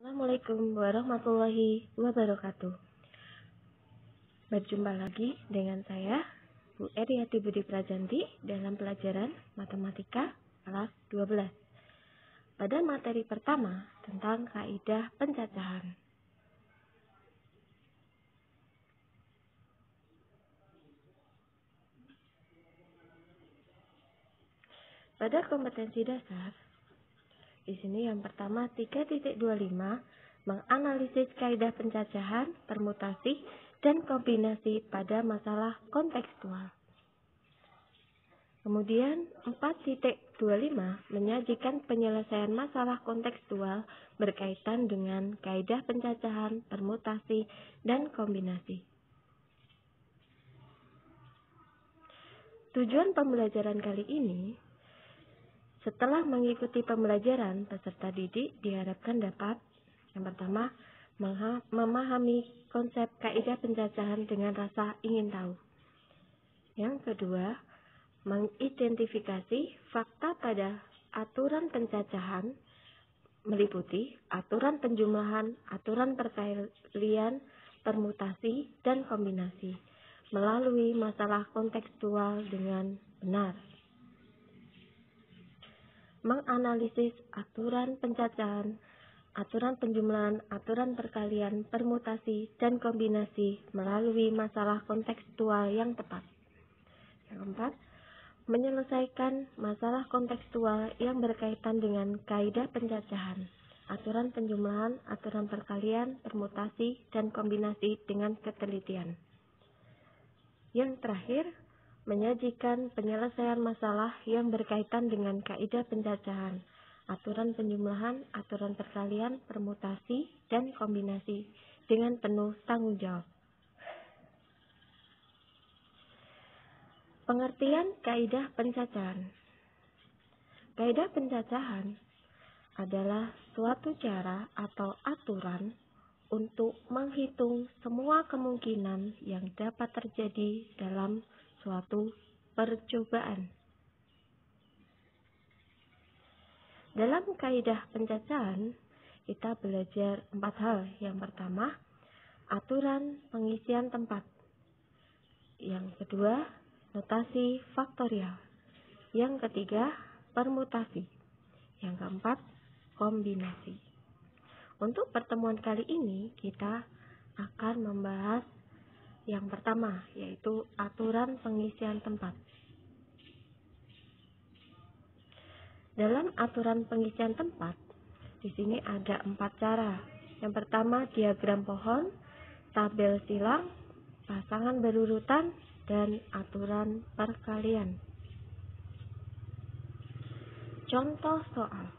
Assalamualaikum warahmatullahi wabarakatuh. Berjumpa lagi dengan saya, Bu Eriati Budi Prajanti, dalam pelajaran Matematika kelas 12. Pada materi pertama tentang kaidah pencacahan. Pada kompetensi dasar, di sini yang pertama 3.25 menganalisis kaidah pencacahan, permutasi, dan kombinasi pada masalah kontekstual. Kemudian 4.25 menyajikan penyelesaian masalah kontekstual berkaitan dengan kaidah pencacahan, permutasi, dan kombinasi. Tujuan pembelajaran kali ini, setelah mengikuti pembelajaran, peserta didik diharapkan dapat yang pertama, memahami konsep kaidah pencacahan dengan rasa ingin tahu. Yang kedua, mengidentifikasi fakta pada aturan pencacahan meliputi aturan penjumlahan, aturan perkalian, permutasi, dan kombinasi melalui masalah kontekstual dengan benar. Menganalisis aturan pencacahan, aturan penjumlahan, aturan perkalian, permutasi, dan kombinasi melalui masalah kontekstual yang tepat. Yang keempat, menyelesaikan masalah kontekstual yang berkaitan dengan kaidah pencacahan, aturan penjumlahan, aturan perkalian, permutasi, dan kombinasi dengan ketelitian. Yang terakhir, menyajikan penyelesaian masalah yang berkaitan dengan kaidah pencacahan, aturan penjumlahan, aturan perkalian, permutasi, dan kombinasi dengan penuh tanggung jawab. Pengertian kaidah pencacahan. Kaidah pencacahan adalah suatu cara atau aturan untuk menghitung semua kemungkinan yang dapat terjadi dalam suatu percobaan. Dalam kaidah pencacahan, kita belajar 4 hal. Yang pertama, aturan pengisian tempat. Yang kedua, notasi faktorial. Yang ketiga, permutasi. Yang keempat, kombinasi. Untuk pertemuan kali ini, kita akan membahas yang pertama, yaitu aturan pengisian tempat. Dalam aturan pengisian tempat, di sini ada 4 cara. Yang pertama, diagram pohon, tabel silang, pasangan berurutan, dan aturan perkalian. Contoh soal.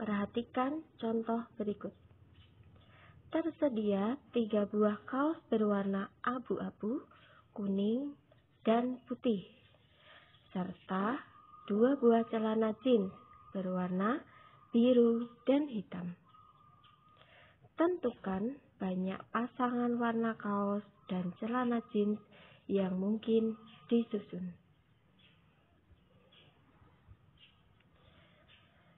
Perhatikan contoh berikut. Tersedia 3 buah kaos berwarna abu-abu, kuning, dan putih, serta 2 buah celana jeans berwarna biru dan hitam. Tentukan banyak pasangan warna kaos dan celana jeans yang mungkin disusun.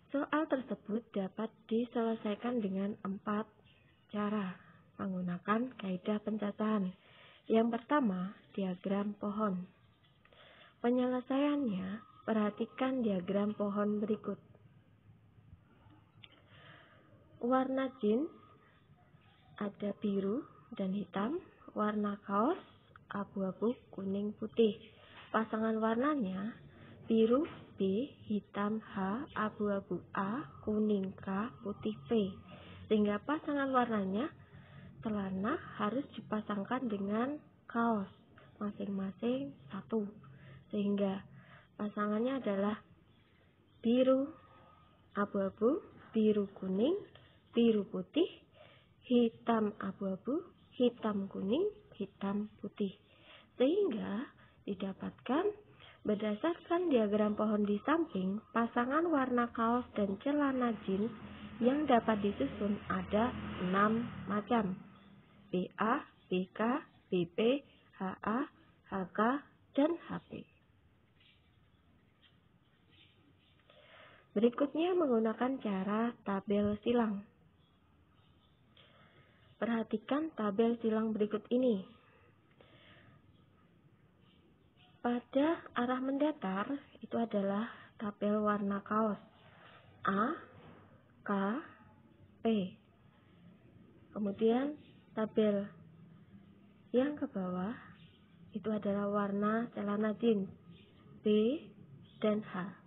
Soal tersebut dapat diselesaikan dengan 4 cara menggunakan kaidah pencacahan. Yang pertama, diagram pohon. Penyelesaiannya, perhatikan diagram pohon berikut. Warna jeans ada biru dan hitam, warna kaos abu-abu, kuning, putih. Pasangan warnanya biru B, hitam H, abu-abu A, kuning K, putih P. Sehingga pasangan warnanya celana harus dipasangkan dengan kaos masing-masing 1. Sehingga pasangannya adalah biru abu-abu, biru kuning, biru putih, hitam abu-abu, hitam kuning, hitam putih. Sehingga didapatkan berdasarkan diagram pohon di samping, pasangan warna kaos dan celana jeans yang dapat disusun ada 6 macam. BA, BK, BP, HA, HK, dan HP. Berikutnya menggunakan cara tabel silang. Perhatikan tabel silang berikut ini. Pada arah mendatar itu adalah tabel warna kaos A, K, P. Kemudian tabel yang ke bawah itu adalah warna celana jeans B dan H.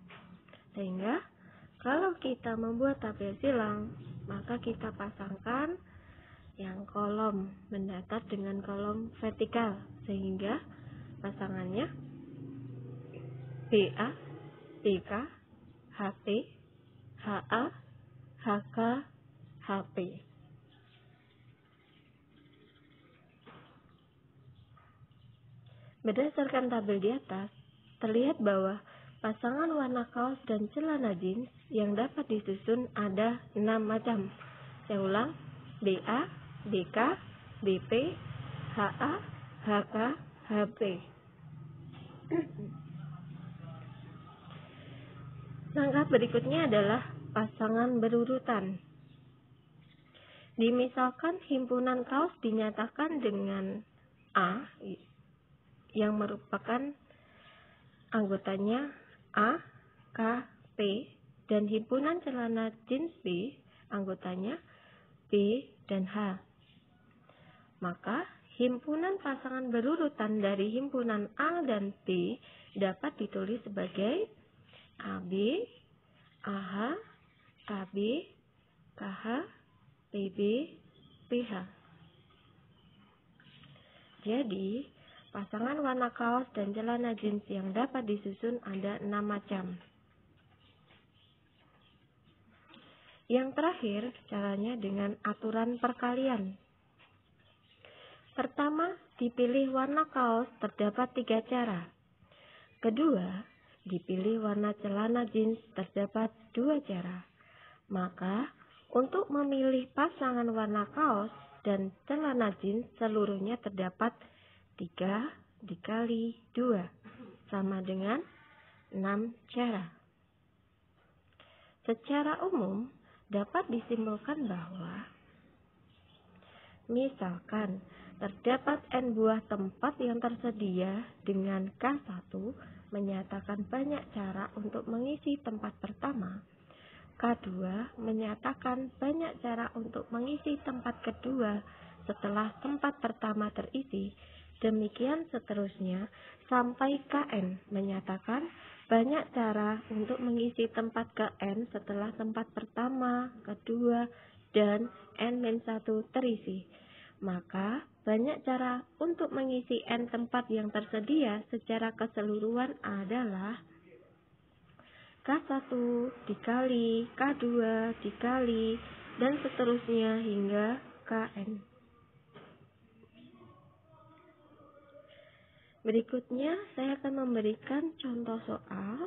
Sehingga kalau kita membuat tabel silang, maka kita pasangkan yang kolom mendatar dengan kolom vertikal, sehingga pasangannya BA, BK, HP, HA, HK, HP. Berdasarkan tabel di atas, terlihat bahwa pasangan warna kaos dan celana jeans yang dapat disusun ada 6 macam. Saya ulang, BA, BK, BP, HA, HK, HP. Langkah berikutnya adalah pasangan berurutan. Dimisalkan himpunan kaos dinyatakan dengan A, yang merupakan anggotanya A, K, P, dan himpunan celana jeans B, anggotanya B dan H. Maka, himpunan pasangan berurutan dari himpunan A dan B dapat ditulis sebagai AB, AH, KB, KH, PB, PH. Jadi, pasangan warna kaos dan celana jeans yang dapat disusun ada 6 macam. Yang terakhir, caranya dengan aturan perkalian. Pertama, dipilih warna kaos terdapat 3 cara. Kedua, dipilih warna celana jeans terdapat 2 cara. Maka, untuk memilih pasangan warna kaos dan celana jeans seluruhnya terdapat 3 dikali 2, sama dengan 6 cara. Secara umum, dapat disimpulkan bahwa misalkan terdapat N buah tempat yang tersedia dengan K1 menyatakan banyak cara untuk mengisi tempat pertama. K2 menyatakan banyak cara untuk mengisi tempat kedua setelah tempat pertama terisi. Demikian seterusnya sampai Kn menyatakan banyak cara untuk mengisi tempat Kn setelah tempat pertama, kedua, dan N-1 terisi. Maka banyak cara untuk mengisi N tempat yang tersedia secara keseluruhan adalah K1 dikali, K2 dikali, dan seterusnya hingga Kn. Berikutnya saya akan memberikan contoh soal.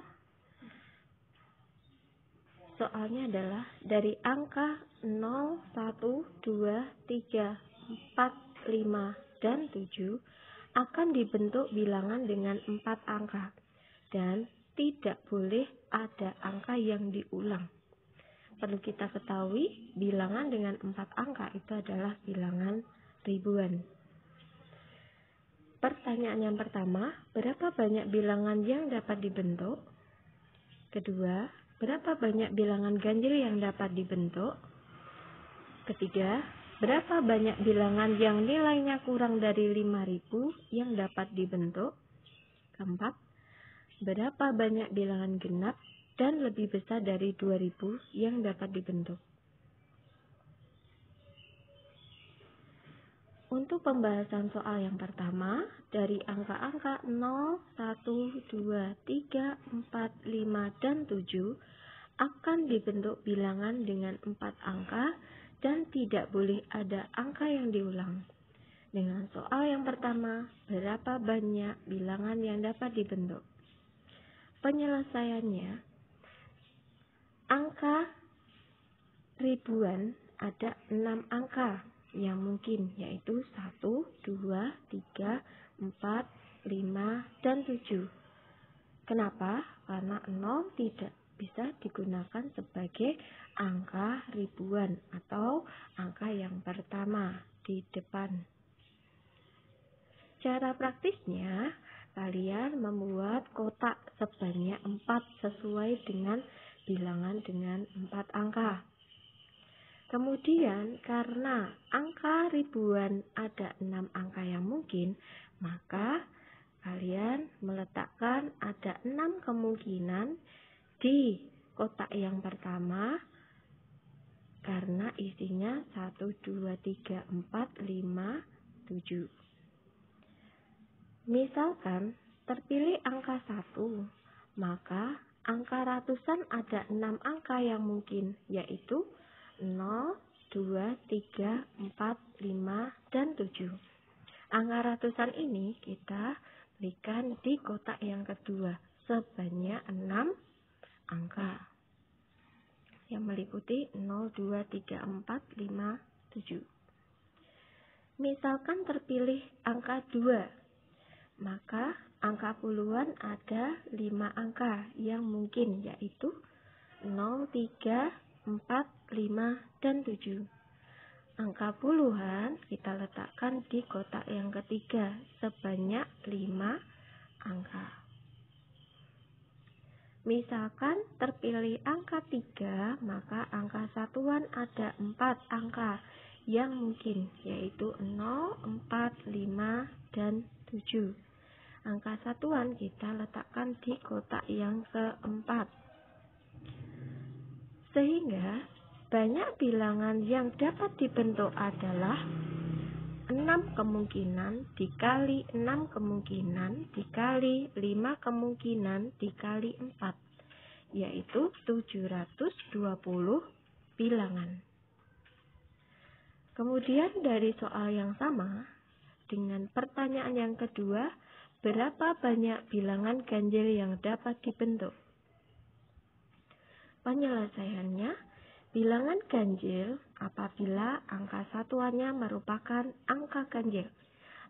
Soalnya adalah dari angka 0, 1, 2, 3, 4, 5, dan 7 akan dibentuk bilangan dengan 4 angka dan tidak boleh ada angka yang diulang. Perlu kita ketahui, bilangan dengan 4 angka itu adalah bilangan ribuan. Pertanyaan yang pertama, berapa banyak bilangan yang dapat dibentuk? Kedua, berapa banyak bilangan ganjil yang dapat dibentuk? Ketiga, berapa banyak bilangan yang nilainya kurang dari 5.000 yang dapat dibentuk? Keempat, berapa banyak bilangan genap dan lebih besar dari 2.000 yang dapat dibentuk? Untuk pembahasan soal yang pertama, dari angka-angka 0, 1, 2, 3, 4, 5, dan 7 akan dibentuk bilangan dengan 4 angka dan tidak boleh ada angka yang diulang. Dengan soal yang pertama, berapa banyak bilangan yang dapat dibentuk? Penyelesaiannya, angka ribuan ada 6 angka yang mungkin, yaitu 1, 2, 3, 4, 5, dan 7. Kenapa? Karena 0 tidak bisa digunakan sebagai angka ribuan atau angka yang pertama di depan. Cara praktisnya, kalian membuat kotak sebanyak 4 sesuai dengan bilangan dengan 4 angka. Kemudian karena angka ribuan ada 6 angka yang mungkin, maka kalian meletakkan ada 6 kemungkinan di kotak yang pertama karena isinya 1, 2, 3, 4, 5, 7. Misalkan terpilih angka 1, maka angka ratusan ada 6 angka yang mungkin, yaitu 0, 2, 3, 4, 5, dan 7. Angka ratusan ini kita berikan di kotak yang kedua sebanyak 6 angka yang meliputi 0, 2, 3, 4, 5, 7. Misalkan terpilih angka 2, maka angka puluhan ada 5 angka yang mungkin, yaitu 0, 3, 4, 5, dan 7. Angka puluhan kita letakkan di kotak yang ketiga sebanyak 5 angka. Misalkan terpilih angka 3, maka angka satuan ada 4 angka yang mungkin, yaitu 0, 4, 5, dan 7. Angka satuan kita letakkan di kotak yang keempat. Sehingga banyak bilangan yang dapat dibentuk adalah 6 kemungkinan dikali 6 kemungkinan dikali 5 kemungkinan dikali 4, yaitu 720 bilangan. Kemudian dari soal yang sama, dengan pertanyaan yang kedua, berapa banyak bilangan ganjil yang dapat dibentuk? Penyelesaiannya, bilangan ganjil apabila angka satuannya merupakan angka ganjil.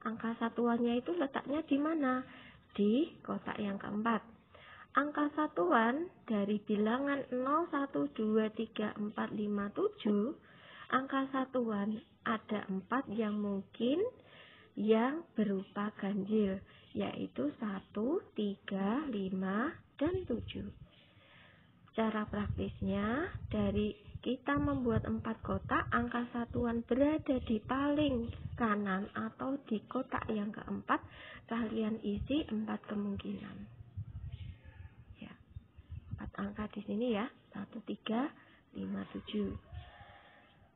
Angka satuannya itu letaknya di mana? Di kotak yang keempat. Angka satuan dari bilangan 0, 1, 2, 3, 4, 5, 7, angka satuan ada 4 yang mungkin yang berupa ganjil, yaitu 1, 3, 5, dan 7. Cara praktisnya, dari kita membuat 4 kotak, angka satuan berada di paling kanan atau di kotak yang keempat, kalian isi 4 kemungkinan. Ya, 4 angka di sini ya, 1, 3, 5, 7.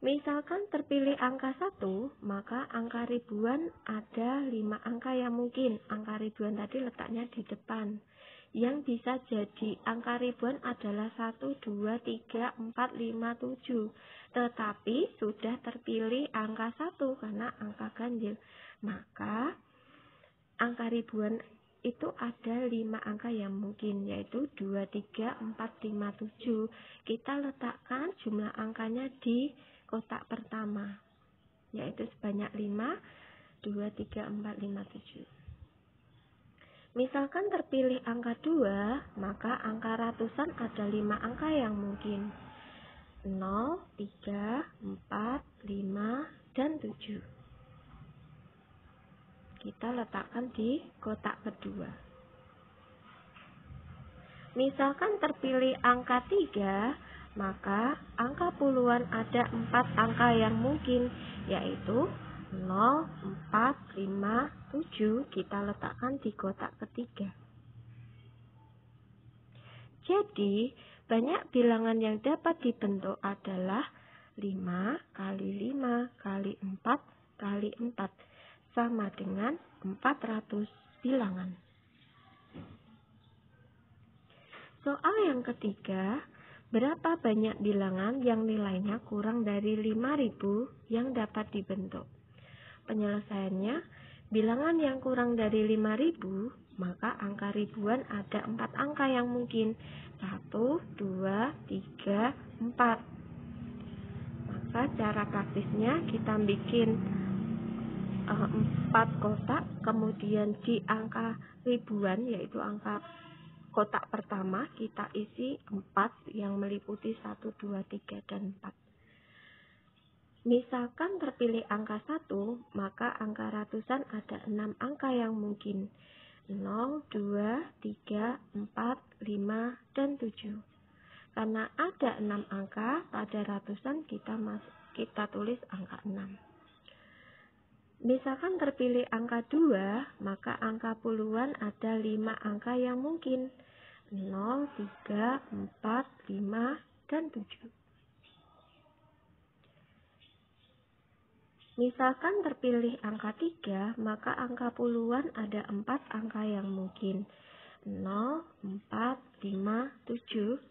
Misalkan terpilih angka 1, maka angka ribuan ada 5 angka yang mungkin. Angka ribuan tadi letaknya di depan. Yang bisa jadi angka ribuan adalah 1, 2, 3, 4, 5, 7. Tetapi sudah terpilih angka 1 karena angka ganjil. Maka angka ribuan itu ada 5 angka yang mungkin, yaitu 2, 3, 4, 5, 7. Kita letakkan jumlah angkanya di kotak pertama, yaitu sebanyak 5, 2, 3, 4, 5, 7. Misalkan terpilih angka 2, maka angka ratusan ada 5 angka yang mungkin. 0, 3, 4, 5, dan 7. Kita letakkan di kotak kedua. Misalkan terpilih angka 3, maka angka puluhan ada 4 angka yang mungkin, yaitu 0, 4, 5, 7. Kita letakkan di kotak ketiga. Jadi, banyak bilangan yang dapat dibentuk adalah 5 kali 5 kali 4 kali 4, sama dengan 400 bilangan. Soal yang ketiga, berapa banyak bilangan yang nilainya kurang dari 5.000 yang dapat dibentuk? Penyelesaiannya, bilangan yang kurang dari 5.000, maka angka ribuan ada 4 angka yang mungkin. 1, 2, 3, 4. Maka cara praktisnya kita bikin 4 kotak, kemudian di angka ribuan, yaitu angka kotak pertama kita isi 4 yang meliputi 1, 2, 3, dan 4. Misalkan terpilih angka 1, maka angka ratusan ada 6 angka yang mungkin. 0, 2, 3, 4, 5, dan 7. Karena ada 6 angka, pada ratusan kita tulis angka 6. Misalkan terpilih angka 2, maka angka puluhan ada 5 angka yang mungkin. 0, 3, 4, 5, dan 7. Misalkan terpilih angka 3, maka angka puluhan ada 4 angka yang mungkin. 0, 4, 5, 7.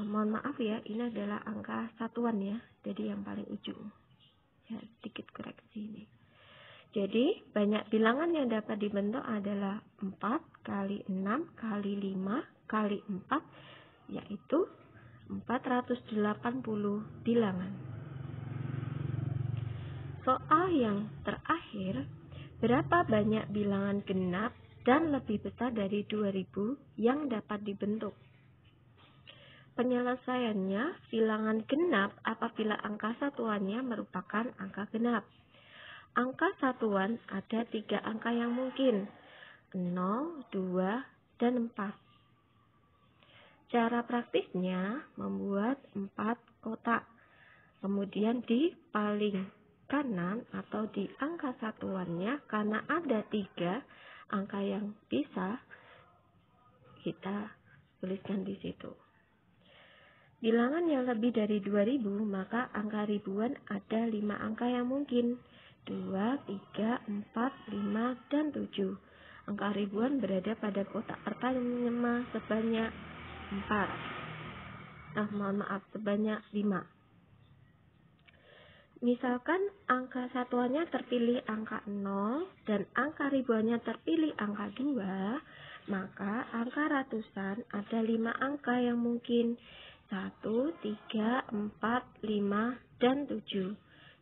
Mohon maaf ya, ini adalah angka satuan ya, jadi yang paling ujung. Ya, sedikit koreksi ini. Jadi, banyak bilangan yang dapat dibentuk adalah 4 kali 6 kali 5 kali 4, yaitu 480 bilangan. Soal yang terakhir, berapa banyak bilangan genap dan lebih besar dari 2000 yang dapat dibentuk? Penyelesaiannya, bilangan genap apabila angka satuannya merupakan angka genap. Angka satuan ada 3 angka yang mungkin, 0, 2, dan 4. Cara praktisnya membuat 4 kotak. Kemudian di paling kanan atau di angka satuannya, karena ada 3 angka yang bisa kita tuliskan di situ. Bilangan yang lebih dari 2000, maka angka ribuan ada 5 angka yang mungkin. 2, 3, 4, 5, dan 7. Angka ribuan berada pada kotak pertama sebanyak sebanyak 5. Misalkan angka satuannya terpilih angka 0 dan angka ribuannya terpilih angka 2, maka angka ratusan ada 5 angka yang mungkin. 1, 3, 4, 5, dan 7.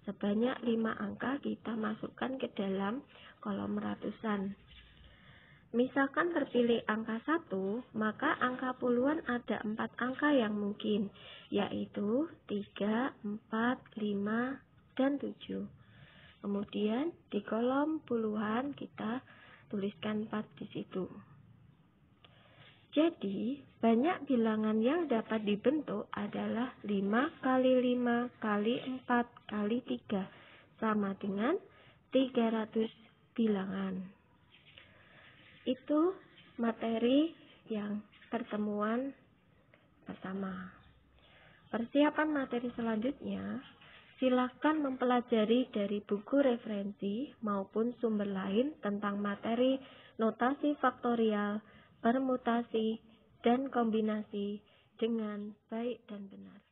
Sebanyak 5 angka kita masukkan ke dalam kolom ratusan. Misalkan terpilih angka 1, maka angka puluhan ada 4 angka yang mungkin, yaitu 3, 4, 5, dan 7. Kemudian di kolom puluhan kita tuliskan 4 di situ. Jadi, banyak bilangan yang dapat dibentuk adalah 5 kali 5 kali 4 kali 3, sama dengan 300 bilangan. Itu materi yang pertemuan pertama. Persiapan materi selanjutnya, silakan mempelajari dari buku referensi maupun sumber lain tentang materi notasi faktorial, permutasi, dan kombinasi dengan baik dan benar.